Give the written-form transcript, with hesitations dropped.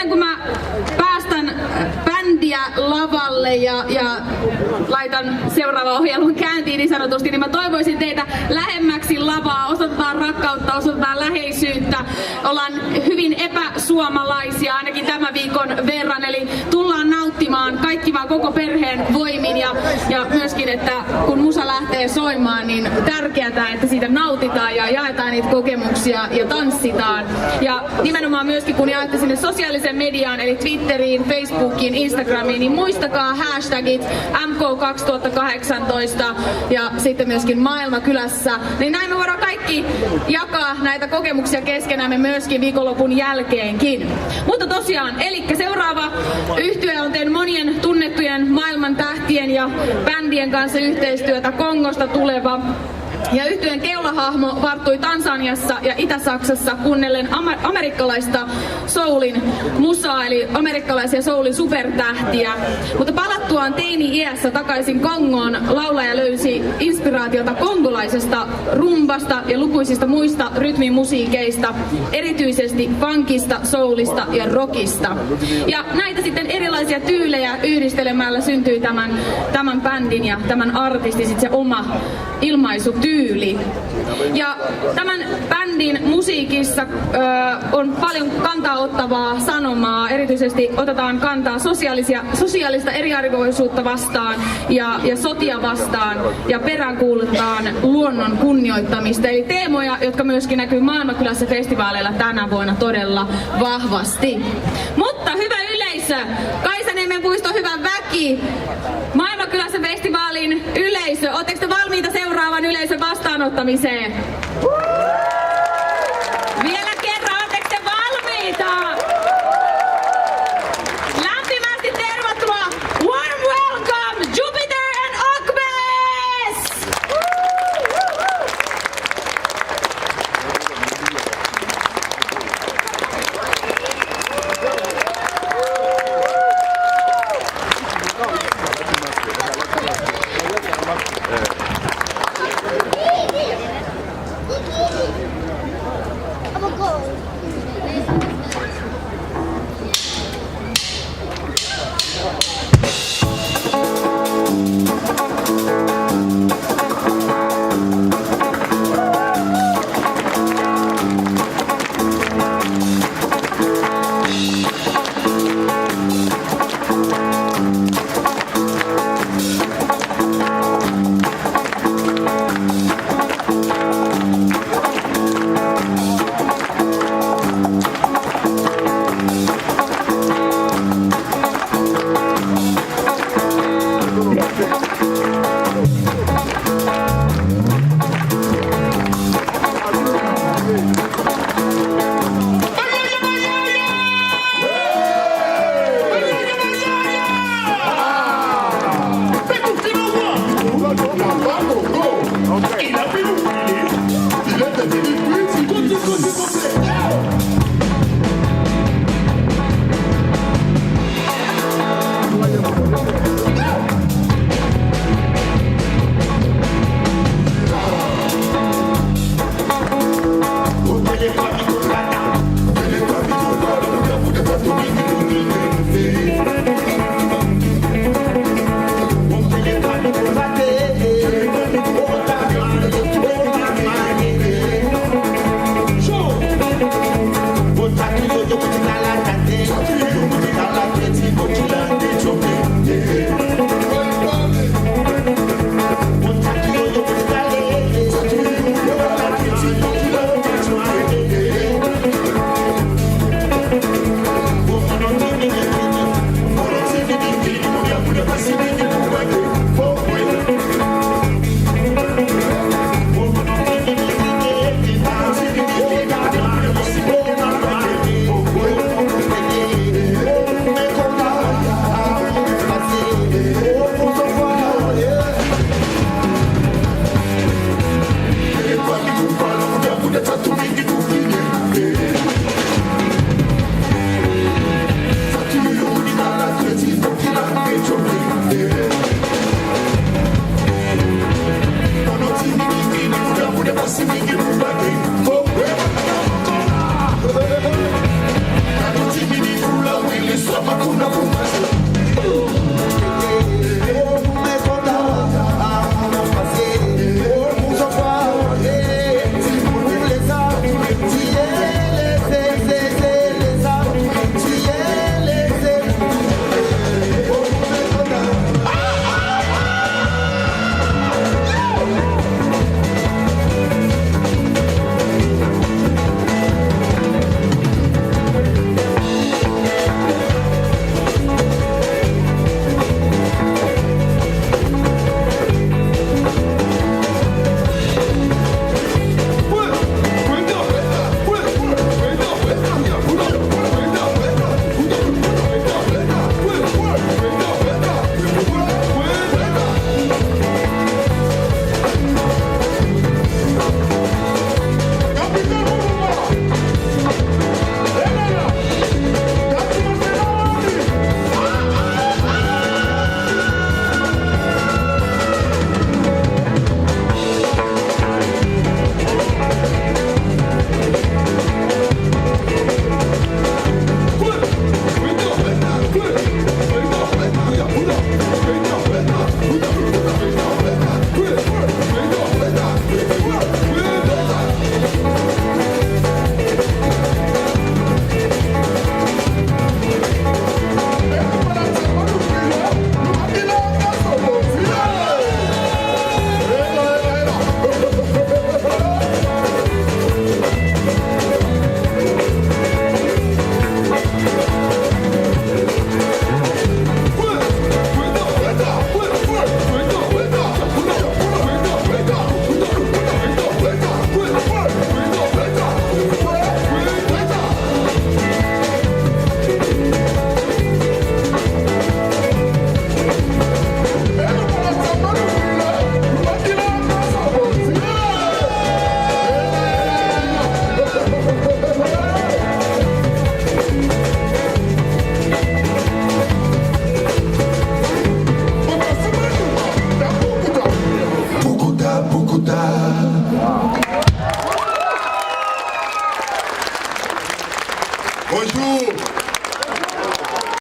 ennen kuin mä päästän bändiä lavalle ja laitan seuraavan ohjelman käyntiin niin sanotusti, niin mä toivoisin teitä lähemmäksi lavaa. Osoitetaan rakkautta, osoitetaan läheisyyttä. Ollaan hyvin epäsuomalaisia ainakin tämän viikon verran, eli tullaan nauttimaan kaikki vaan koko perheen voimin ja myöskin, että kun musa lähtee soimaan, niin tärkeää, että siitä nautitaan ja jaetaan niitä kokemuksia ja tanssitaan. Ja nimenomaan myöskin kun jaette sinne sosiaalisen mediaan, eli Twitteriin, Facebookiin, Instagramiin, niin muistakaa hashtagit MK2018 ja sitten myöskin Maailmakylässä. Niin näin me voidaan kaikki jakaa näitä kokemuksia keskenämme myöskin viikonlopun jälkeenkin. Mutta tosiaan, eli seuraava yhtye on tehnyt monien tunnettujen maailman tähtien ja bändien kanssa yhteistyötä, Kongosta tuleva. Ja yhtyeen keulahahmo varttui Tansaniassa ja Itä-Saksassa kuunnellen amerikkalaista soulin musaa, eli amerikkalaisia soulin supertähtiä. Mutta palattuaan teini-iässä takaisin Kongoon, laulaja löysi inspiraatiota kongolaisesta rumbasta ja lukuisista muista rytmimusiikeista, erityisesti funkista, soulista ja rockista. Ja näitä sitten erilaisia tyylejä yhdistelemällä syntyi tämän bändin ja tämän artistin sit se oma ilmaisutyyli. Ja tämän bändin musiikissa on paljon kantaa ottavaa sanomaa, erityisesti otetaan kantaa sosiaalista eriarvoisuutta vastaan ja sotia vastaan ja peräänkuulutaan luonnon kunnioittamista. Eli teemoja, jotka myöskin näkyy Maailmankylässä festivaaleilla tänä vuonna todella vahvasti. Mutta hyvä yleisö, Kaisaniemen puiston hyvä väki, Maailmankylässä festivaalin yleisö, ootteko te valmiita seuraavan yleisön vastaanottamiseen? Vielä kerran, ootteko te valmiita? Lämpimästi tervetuloa! Warm welcome, Jupiter and Akmes! Bonjour.